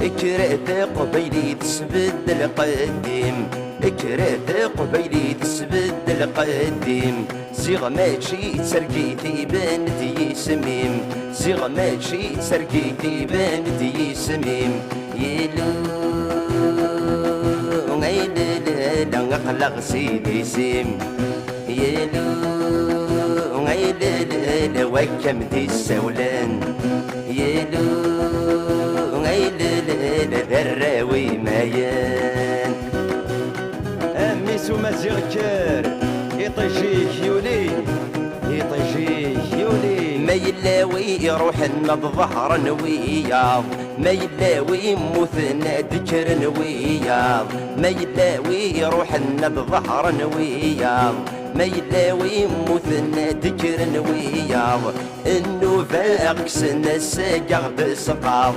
كرهت قبيلي تسبدل قديم، كرهت قبيلي تسبدل قديم. زيغ ماشي تسرقيتي بنتي سميم، زيغ ماشي تسرقيتي بنتي سميم. يلو غيلل نقلق سيدي سيم، يلو غيلل وكم دي السولان، يلو غيلل ذراوي ميان. أميس ومزيغ كار يطيجيك يولي، يطيجيك يولي. ما يلاوي يروح الظهر نوياض، ما يلاوي موثنا ذكر نوياض، ما يلاوي يروح الظهر نوياض، ما يلاوي موثنا ذكر نوياض. انو فاقس الناس قاعد سقاض.